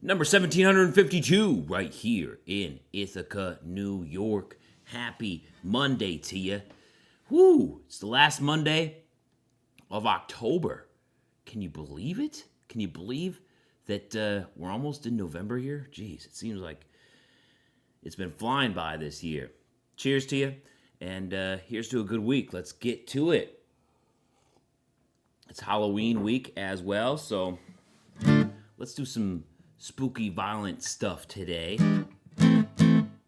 Number 1752, right here in Ithaca, New York. Happy Monday to you. Whoo, it's the last Monday of October. Can you believe it? Can you believe that we're almost in November here? Jeez, it seems like it's been flying by this year. Cheers to you, and here's to a good week. Let's get to it. It's Halloween week as well, so let's do some spooky, violent stuff today.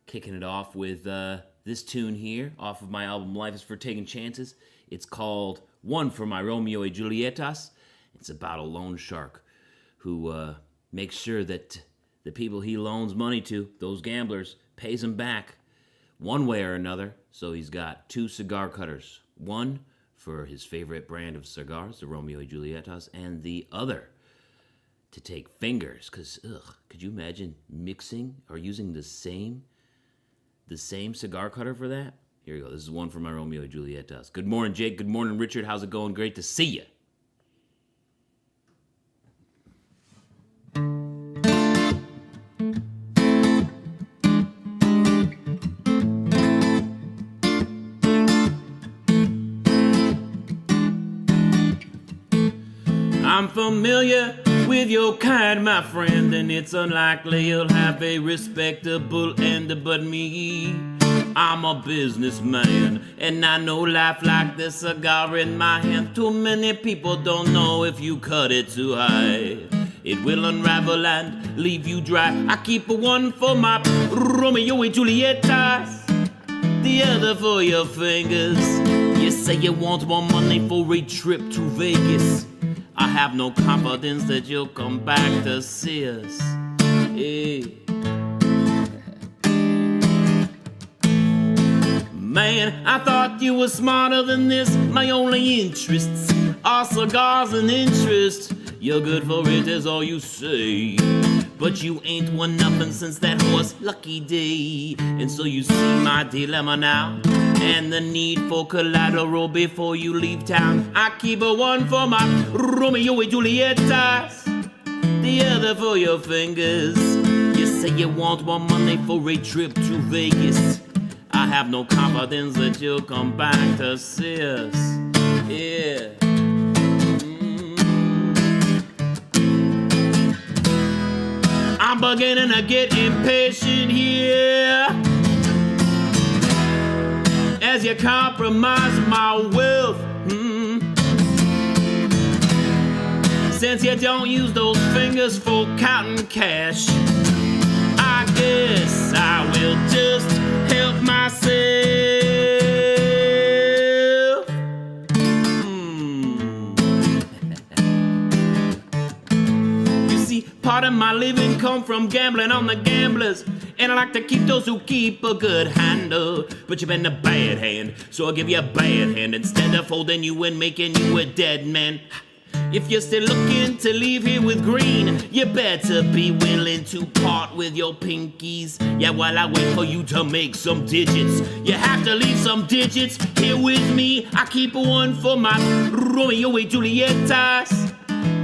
Kicking it off with this tune here off of my album Life is for Taking Chances. It's called One for My Romeo y Julietas. It's about a loan shark who makes sure that the people he loans money to, those gamblers, pays them back one way or another. So he's got two cigar cutters. One for his favorite brand of cigars, the Romeo y Julietas, and the other to take fingers. Because, could you imagine mixing or using the same cigar cutter for that? Here we go. This is one for my Romeo y Julietas. Good morning, Jake. Good morning, Richard. How's it going? Great to see you. I'm familiar with your kind, my friend, and it's unlikely you'll have a respectable end but me. I'm a businessman, and I know life like this cigar in my hand. Too many people don't know if you cut it too high, it will unravel and leave you dry. I keep one for my Romeo y Julietas, the other for your fingers. You say you want more money for a trip to Vegas. I have no confidence that you'll come back to see us. Yeah. Man, I thought you were smarter than this. My only interests are cigars and interest. You're good for it, is all you say. But you ain't won nothing since that horse Lucky Day. And so you see my dilemma now, and the need for collateral before you leave town. I keep a one for my Romeo y Julietas, the other for your fingers. You say you want more money for a trip to Vegas. I have no confidence that you'll come back to see us. Yeah. I'm beginning to get impatient here as you compromise my wealth. Since you don't use those fingers for counting cash, I guess I will just help myself. You see, part of my living come from gambling on the gamblers, and I like to keep those who keep a good handle. But you've been a bad hand, so I'll give you a bad hand instead of holding you and making you a dead man. If you're still looking to leave here with green, you better be willing to part with your pinkies. Yeah, while I wait for you to make some digits, you have to leave some digits here with me. I keep one for my Romeo y Julietas,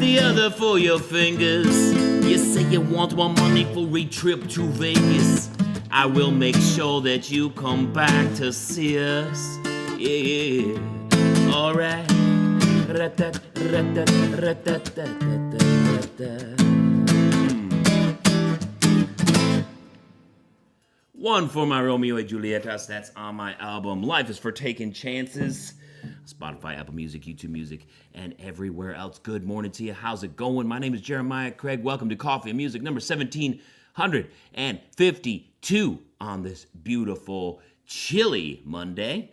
the other for your fingers. You say you want more money for a trip to Vegas. I will make sure that you come back to see us. Yeah, alright. One for my Romeo y Julietas. That's on my album Life is for Taking Chances. Spotify, Apple Music, YouTube Music, and everywhere else. Good morning to you. How's it going? My name is Jeremiah Craig. Welcome to Coffee and Music number 1752 on this beautiful, chilly Monday.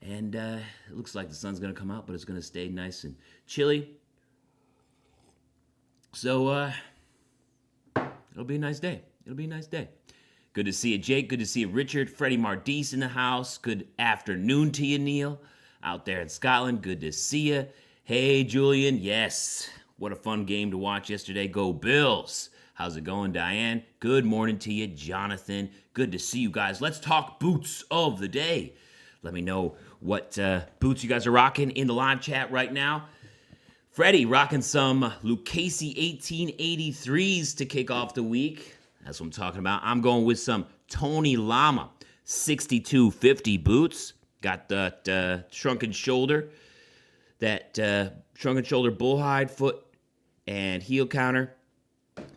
And it looks like the sun's going to come out, but it's going to stay nice and chilly. So it'll be a nice day. It'll be a nice day. Good to see you, Jake. Good to see you, Richard. Freddie Mardis in the house. Good afternoon to you, Neil. Out there in Scotland. Good to see you. Hey, Julian. Yes. What a fun game to watch yesterday. Go Bills. How's it going, Diane? Good morning to you, Jonathan. Good to see you guys. Let's talk boots of the day. Let me know what boots you guys are rocking in the live chat right now. Freddie rocking some Lucchese 1883s to kick off the week. That's what I'm talking about. I'm going with some Tony Lama 6250 boots. Got that shrunken shoulder, bullhide foot and heel counter.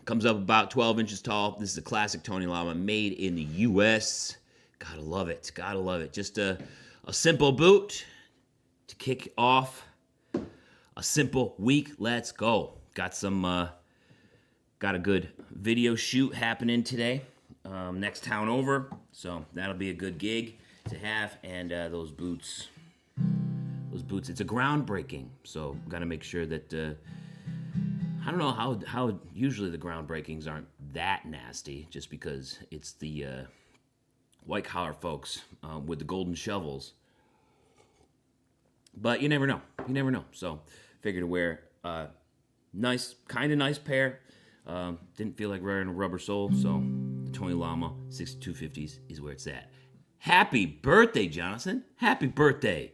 Comes up about 12 inches tall. This is a classic Tony Lama made in the U.S. Gotta love it. Gotta love it. Just a simple boot to kick off a simple week. Let's go. Got a good video shoot happening today. Next town over. So that'll be a good gig to have. And those boots, it's a groundbreaking. So gotta make sure that, I don't know how usually the groundbreakings aren't that nasty, just because it's the white collar folks with the golden shovels. But you never know. You never know. So figured to wear a nice pair. Didn't feel like wearing a rubber sole, so the Tony Lama 6250s is where it's at. Happy birthday, Jonathan. Happy birthday.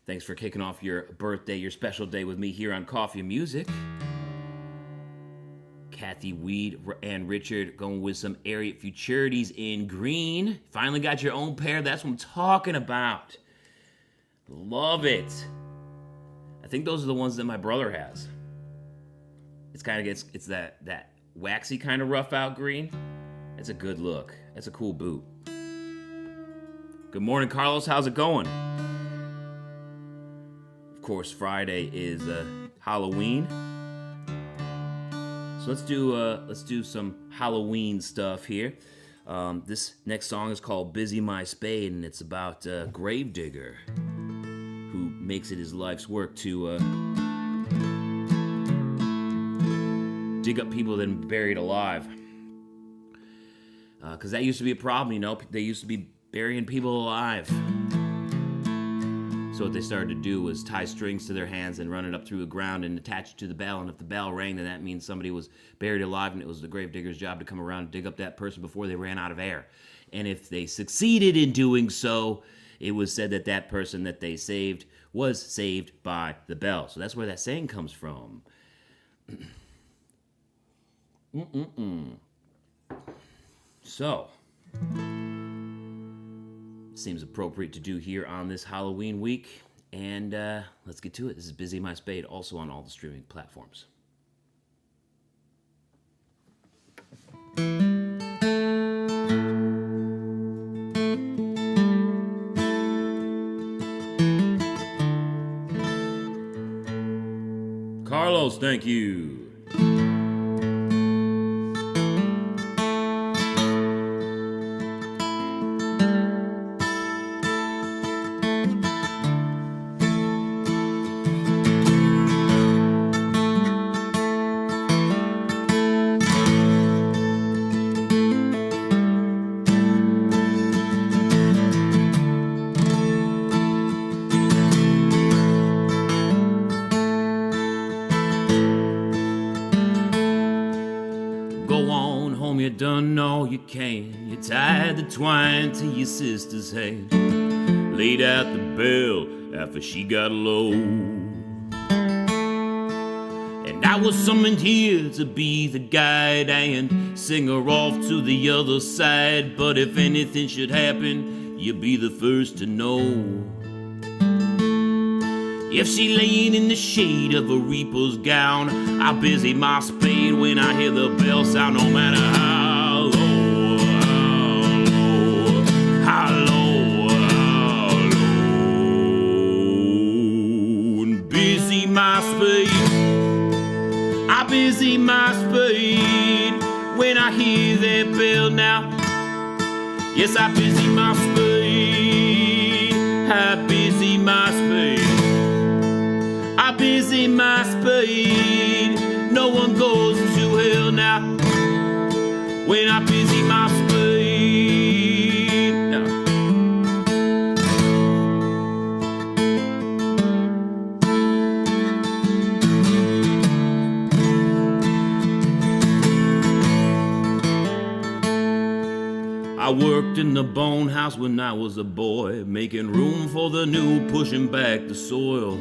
Thanks for kicking off your birthday, your special day with me here on Coffee and Music. Kathy Weed and Richard going with some Ariat Futurities in green. Finally got your own pair. That's what I'm talking about. Love it. I think those are the ones that my brother has. It's that waxy kind of rough out green. It's a good look. That's a cool boot. Good morning, Carlos. How's it going? Of course, Friday is Halloween. So let's do some Halloween stuff here. This next song is called Busy My Spade, and it's about a gravedigger who makes it his life's work to dig up people that have been buried alive. Because that used to be a problem, you know. They used to be burying people alive. So what they started to do was tie strings to their hands and run it up through the ground and attach it to the bell. And if the bell rang, then that means somebody was buried alive, and it was the gravedigger's job to come around and dig up that person before they ran out of air. And if they succeeded in doing so, it was said that that person that they saved was saved by the bell. So that's where that saying comes from. So, seems appropriate to do here on this Halloween week. And let's get to it. This is Busy My Spade, also on all the streaming platforms. Carlos, thank you. You done all you can. You tied the twine to your sister's hand, laid out the bell after she got low. And I was summoned here to be the guide and sing her off to the other side. But if anything should happen, you'll be the first to know. If she laying in the shade of a reaper's gown, I busy my spade when I hear the bell sound. No matter how low, how low, how low. And busy my spade, I busy my spade when I hear that bell now. Yes, I busy my spade, I busy my spade. I busy my spade. No one goes to hell now when I busy my spade. No. I worked in the bone house when I was a boy, making room for the new, pushing back the soil.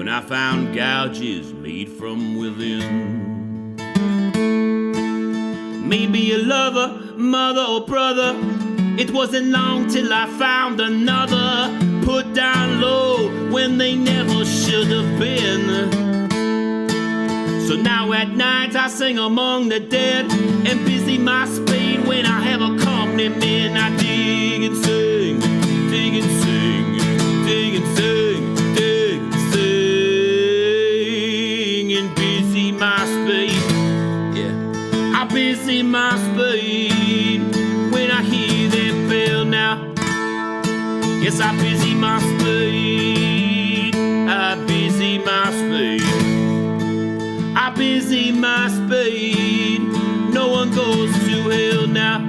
when I found gouges made from within. Maybe a lover, mother or brother, it wasn't long till I found another, put down low when they never should have been. So now at night I sing among the dead and busy my spade when I have a accompaniment. I dig and sing, dig and sing, dig and sing, dig and sing, and busy my spade. Yeah, I busy my spade when I hear that bell now. Yes, I busy my spade, I busy my spade, I busy my spade. No one goes to hell now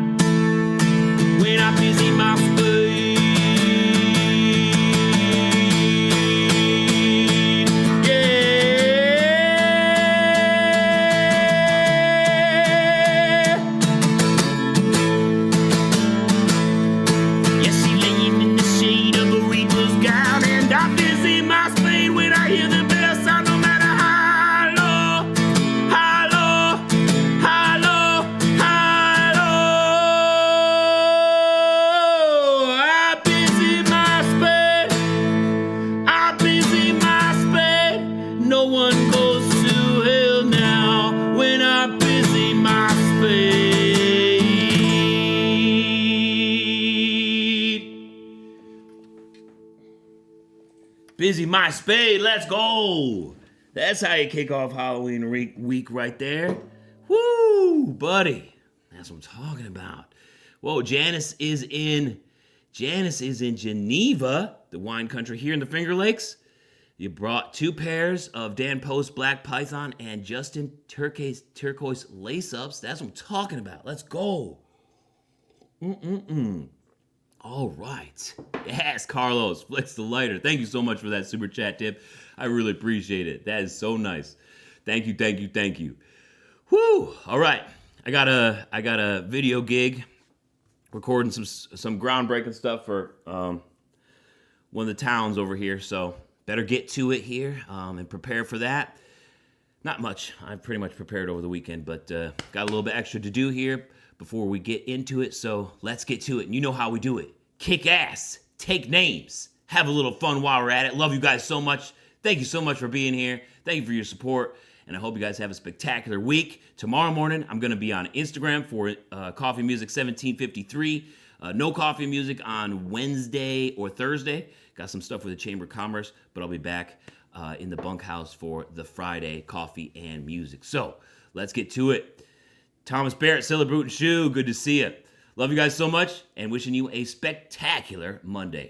when I busy my spade. Yeah. Yes, she laying in the shade of a reaper's gown, and I busy my spade when I hear the bell sound. No matter how low, how low, how low, how low. I busy my spade, I busy my spade. No one goes to hell now when I busy my spade. Busy my spade, let's go. That's how you kick off Halloween week right there. Woo, buddy. That's what I'm talking about. Whoa, Janice is in Geneva, the wine country here in the Finger Lakes. You brought 2 pairs of Dan Post Black Python and Justin turquoise lace-ups. That's what I'm talking about. Let's go. All right. Yes, Carlos, Flex the Lighter. Thank you so much for that super chat tip. I really appreciate it. That is so nice. Thank you, thank you, thank you. Whoo! All right. I got a video gig, recording some groundbreaking stuff for one of the towns over here. So better get to it here and prepare for that. Not much. I pretty much prepared over the weekend, but got a little bit extra to do here before we get into it. So let's get to it. And you know how we do it. Kick ass, take names, have a little fun while we're at it. Love you guys so much. Thank you so much for being here. Thank you for your support. And I hope you guys have a spectacular week. Tomorrow morning, I'm going to be on Instagram for Coffee Music 1753. No coffee music on Wednesday or Thursday. Got some stuff with the Chamber of Commerce, but I'll be back in the bunkhouse for the Friday coffee and music. So let's get to it. Thomas Barrett, Silla Boot and Shoe, good to see you. Love you guys so much and wishing you a spectacular Monday.